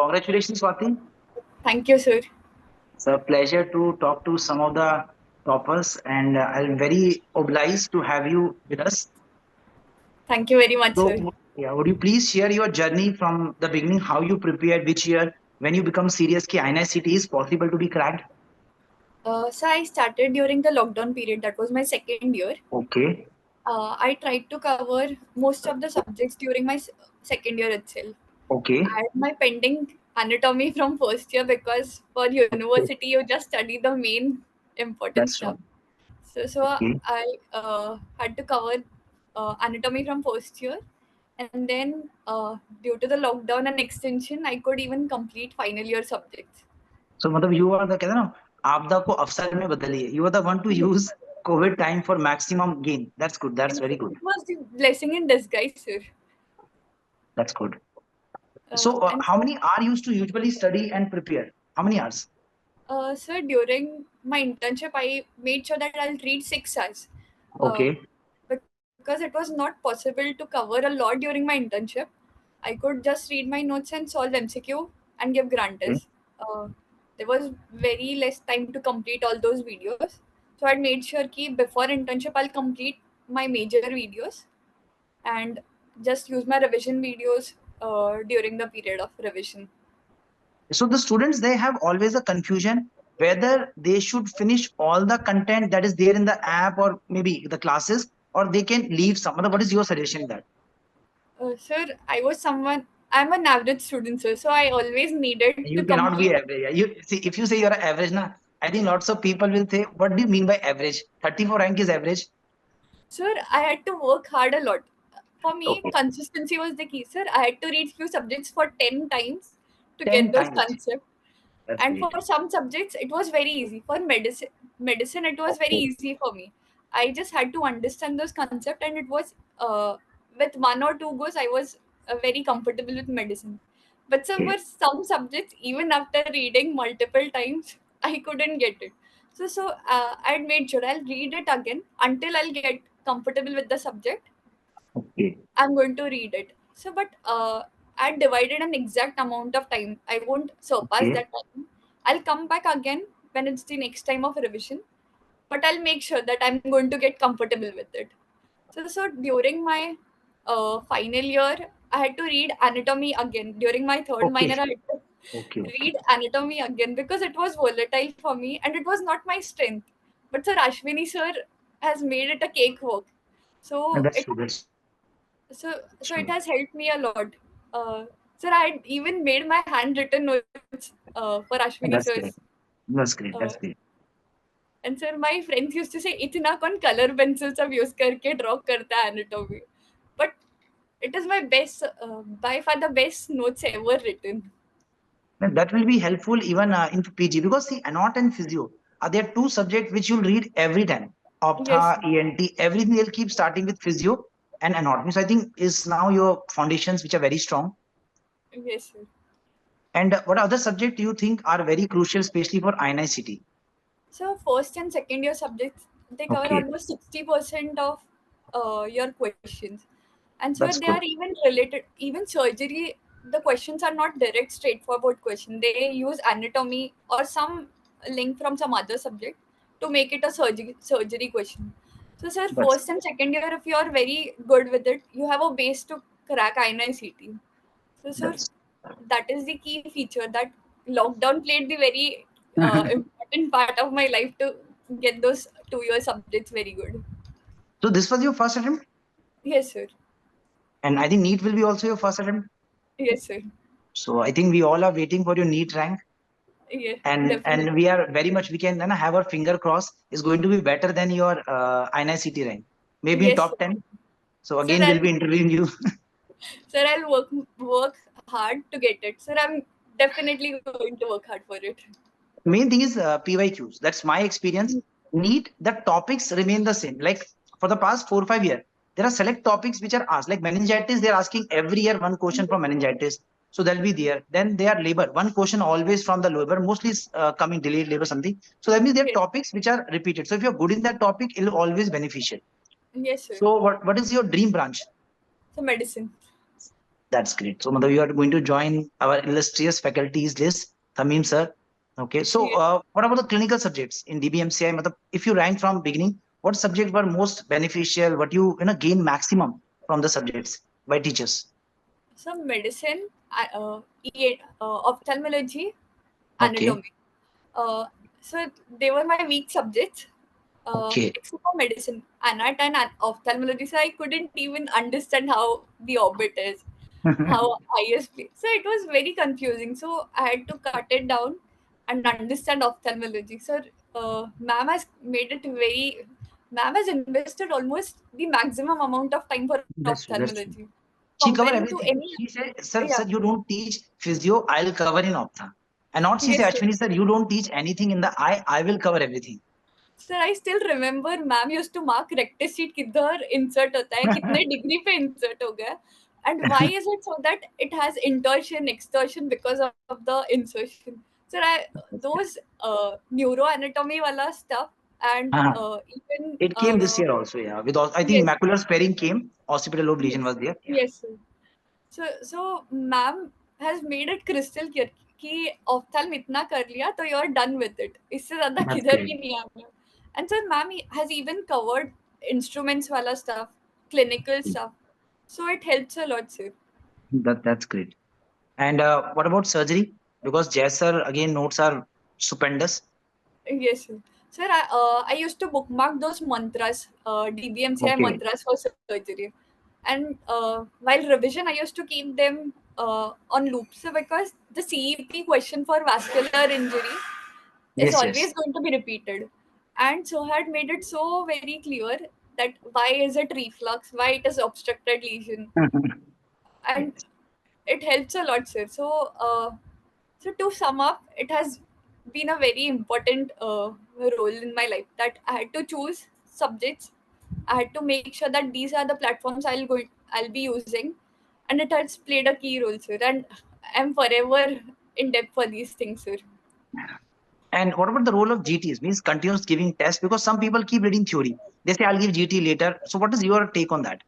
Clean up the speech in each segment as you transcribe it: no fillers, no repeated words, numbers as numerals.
Congratulations, Swati. Thank you, sir. It's a pleasure to talk to some of the toppers, and I'm very obliged to have you with us. Thank you very much, sir. Yeah, would you please share your journey from the beginning, how you prepared, which year, when you become serious ki INICT is possible to be cracked? So I started during the lockdown period. That was my second year. Okay, I tried to cover most of the subjects during my second year itself. I okay, had my pending anatomy from first year because for okay, university you just study the main important that's stuff. right. So Okay. I had to cover anatomy from first year, and then due to the lockdown and extension, I could even complete final year subjects. So, मतलब you are the कहते हैं ना आपदा को अवसर में बदलिए. You are the one to use COVID time for maximum gain. That's good. That's very good. It was the blessing in disguise, sir. That's good. So, And how many hours used to usually study and prepare? How many hours? sir, during my internship, I made sure that I'll read 6 hours. Uh, Okay. because it was not possible to cover a lot during my internship. I could just read my notes and solve MCQ and give Okay. granters. There was very less time to complete all those videos. So I made sure that before internship, I'll complete my major videos and just use my revision videos during the period of revision. So the students they have always a confusion whether they should finish all the content that is there in the app or maybe the classes or they can leave some. What is your suggestion in that? Sir, I'm an average student, sir, so I always needed to You cannot be complete. average. Yeah. You see if you say you're average, na, I think lots of people will say, what do you mean by average? 34 rank is average. Sir, I had to work hard a lot. For me, Okay. consistency was the key, sir. I had to read few subjects for 10 times to 10 get those times. concepts. That's And great. for some subjects, it was very easy. For medicine, it was very Okay. easy for me. I just had to understand those concepts, and it was with one or two goes, I was very comfortable with medicine. But so Okay. for some subjects, even after reading multiple times, I couldn't get it. I'd made sure I'll read it again until I'll get comfortable with the subject. Okay. I'm going to read it. I divided an exact amount of time. I won't surpass Okay. that time. I'll come back again when it's the next time of revision, but I'll make sure that I'm going to get comfortable with it. So during my final year, I had to read anatomy again. During my third Okay. minor, I had to Okay. Okay. read anatomy again because it was volatile for me and it was not my strength. But Sir Ashwini sir has made it a cakewalk. And So that's it true. That's so it true. has helped me a lot. Sir, I even made my handwritten notes for Ashwini That's sir's. great. That's great. Uh, That's great. and sir, my friends used to say, "इतना कौन color pencils अब use करके draw करता है anatomy?" But it is my best, by far the best notes ever written. And that will be helpful even in PG because see, anat and physio are there two subjects which you'll read every time. Yes, Optha, ENT, everything they'll keep starting with physio and anatomy. So I think is now your foundations which are very strong. yes, sir. And what other subject do you think are very crucial, especially for INICT? So first and second year subjects they cover Okay, almost 60% of your questions, and so they that's are good. even related. Even surgery, the questions are not direct, straightforward question. They use anatomy or some link from some other subject to make it a surgery question. So, sir, That's first and second year, if you are very good with it, you have a base to crack INICT. So, sir, that's. that is the key feature that lockdown played the very important part of my life to get those 2 year subjects very good. So this was your first attempt, Yes, sir. and I think NEET will be also your first attempt. Yes, sir. So I think we all are waiting for your NEET rank. Yeah, And definitely. we are very much we can have our finger crossed is going to be better than your INICT rank, maybe in Yes, sir. top 10. So Sir, again we'll be interviewing you. I'll work hard to get it. Sir, I'm definitely going to work hard for it. Main thing is PYQs. That's my experience. NEET, the topics remain the same, like for the past 4 or 5 years there are select topics which are asked, like meningitis they're asking every year one question from meningitis, so they'll be there. Then they are labor, one question always from the labor, mostly is coming delayed labor something. So that means there are Yes, topics which are repeated, so if you're good in that topic it'll always beneficial. yes, sir. So what is your dream branch? So medicine. That's great. So, Madhav, you are going to join our illustrious faculties list, Tamim sir. Okay. So, Yes. what about the clinical subjects in DBMCI? Madhav, if you rank from beginning, what subjects were most beneficial? What you gain maximum from the subjects by teachers? So medicine, ophthalmology, Okay. anatomy. Uh, so they were my weak subjects, Okay. except for medicine, anat and ophthalmology. So I couldn't even understand how the orbit is, how ISP. So it was very confusing. So I had to cut it down and understand ophthalmology. So ma'am has made it very. Ma'am has invested almost the maximum amount of time for That's true. That's true. ophthalmology, She cover comparing to everything. any. She said, sir, Yeah. you don't teach physio, I'll cover in optha. And not she say, Yes, sir. actually, sir, you don't teach anything in the eye, I will cover everything. Sir I still remember ma'am used to mark rectus sheath किधर insert होता है कितने degree पे insert हो गया and why is it so that it has intorsion extorsion because of the insertion sir I those neuro anatomy वाला stuff and Uh-huh. Even It came this year also, yeah. With all, I think yes macular sparing came, occipital lobe lesion yes was there. Yeah. yes sir. So ma'am has made it crystal clear कि ऑफ्थल्म इतना कर लिया तो you are done with it इससे ज्यादा That's किधर great. भी नहीं आना and sir ma'am has even covered instruments वाला stuff clinical stuff so it helps a lot sir That's great. And what about surgery? Because Jess sir, again, notes are stupendous. yes sir I used to bookmark those mantras DBMCI Okay. mantras for surgery and while revision I used to keep them on loop so because the CEP question for vascular injury is Yes, yes. always going to be repeated. And so had made it so very clear that why is it reflux, why it is obstructed lesion, and Yes. it helps a lot, sir. So to sum up, it has been a very important role in my life that I had to choose subjects. I had to make sure that these are the platforms I'll be using, and it has played a key role, sir. And I'm forever in depth for these things, sir. And what about the role of GTs? Means continuous giving tests because some people keep reading theory. They say, I'll give GT later. So, what is your take on that?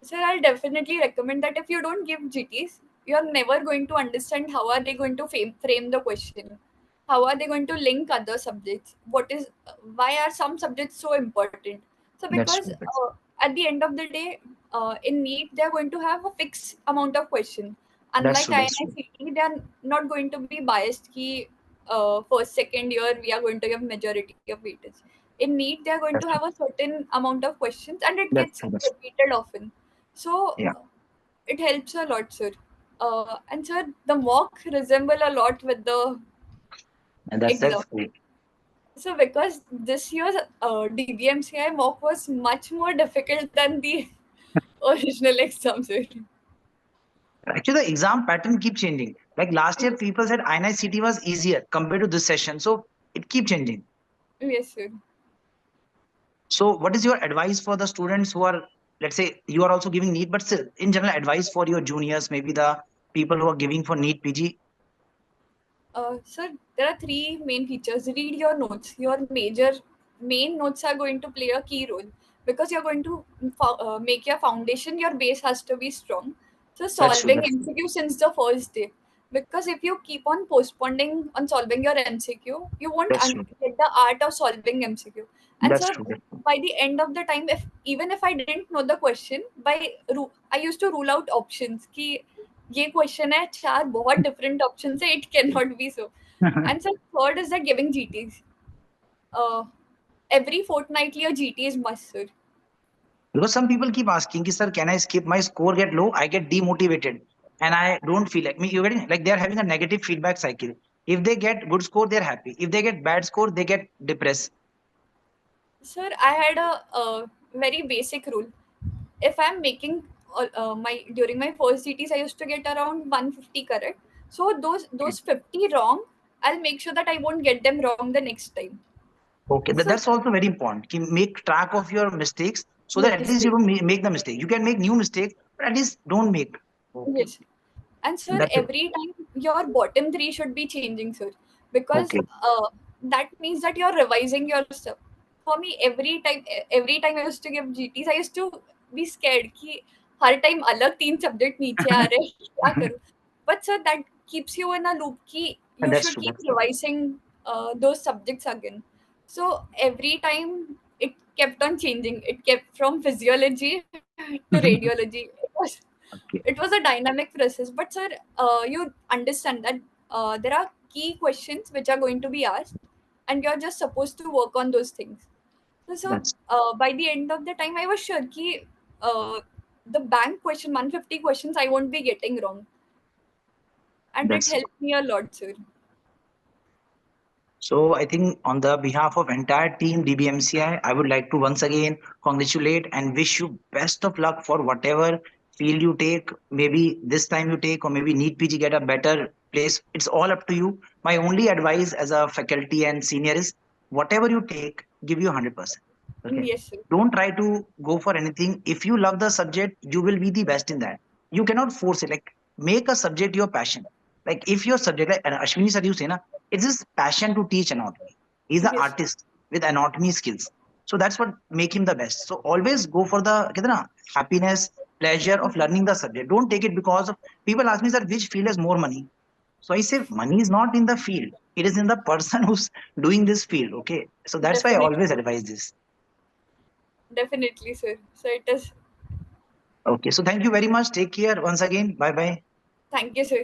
Sir, I'll definitely recommend that if you don't give GTs, you're never going to understand how are they going to frame the question. How are they going to link other subjects? Why are some subjects so important? So That's because true. at the end of the day, in NEET, they're going to have a fixed amount of question. That's Unlike true. That's true. INICT, they're not going to be biased ki first, second year, we are going to give majority of weightage. In NEET, they're going That's to true. have a certain amount of questions and it That's gets true. That's true. repeated often. So Yeah. it helps a lot, sir. And sir, the mock resemble a lot with the And that's exam. great. So because this year's DBMCI mock was much more difficult than the original exam, sir. Actually, the exam pattern keep changing. Like last year, Yes, people said INICT was easier compared to this session. So it keep changing. yes, sir. So what is your advice for the students who are, let's say, you are also giving NEET, but still, in general, advice for your juniors, maybe the people who are giving for NEET PG? Sir, there are three main features. Read your notes. Your main notes are going to play a key role because you're going to make your foundation, your base has to be strong. So, That's true. solving That's true. MCQ since the first day. Because if you keep on postponing on solving your MCQ, you won't That's true. get the art of solving MCQ. And That's so, true. That's true. by the end of the time, if even if I didn't know the question, I used to rule out options. Ki, ये question है चार बहुत different option है it can not be so and sir third is that giving जीटीज every fortnightly a GT is must sir. Because some people keep asking, sir, can I skip? My score get low, I get demotivated, and I don't feel like me. You're getting like they're having a negative feedback cycle. If they get good score, they're happy. If they get bad score, they get depressed. Sir, I had a very basic rule. If I'm making my during my first GTs, I used to get around 150 correct. So those 50 wrong, I'll make sure that I won't get them wrong the next time. Okay, So that's also very important. Make track of your mistakes so that at least you mistake. don't make the mistake. You can make new mistakes, but at least don't make. Okay, Yes. And sir, that's it. every time your bottom three should be changing, sir, because Okay, that means that you're revising your stuff. For me, every time I used to give GTs, I used to be scared. Ki, her time अलग 3 subject नीचे आ रहे हैं, क्या करूँ? But sir, that keeps you in a loop कि you That's should true. keep That's true. revising those subjects again. So every time it kept on changing. It kept from physiology to radiology. Okay. It was a dynamic process. But sir, you understand that there are key questions which are going to be asked, and you're just supposed to work on those things. So That's by the end of the time, I was sure कि the bank question 150 questions I won't be getting wrong, and it that's helped me a lot, sir. So I think on the behalf of entire team DBMCI, I would like to once again congratulate and wish you best of luck for whatever field you take. Maybe this time you take, or maybe NEET PG get a better place. It's all up to you. My only advice as a faculty and senior is whatever you take, give you 100%. Okay. Yes, sir. Don't try to go for anything. If you love the subject, you will be the best in that. You cannot force it. Like make a subject your passion. Like if your subject, like Ashwini sir, you say na, it's his passion to teach anatomy. He's an Yes, artist with anatomy skills. So that's what make him the best. So always go for the कहते हैं ना, happiness, pleasure of learning the subject. Don't take it because of people ask me that which field has more money. So I say money is not in the field. It is in the person who's doing this field. Okay. So that's why I definitely, always advise this. definitely, sir. So it is. Okay. So thank you very much. Take care once again. Bye bye. Thank you, sir.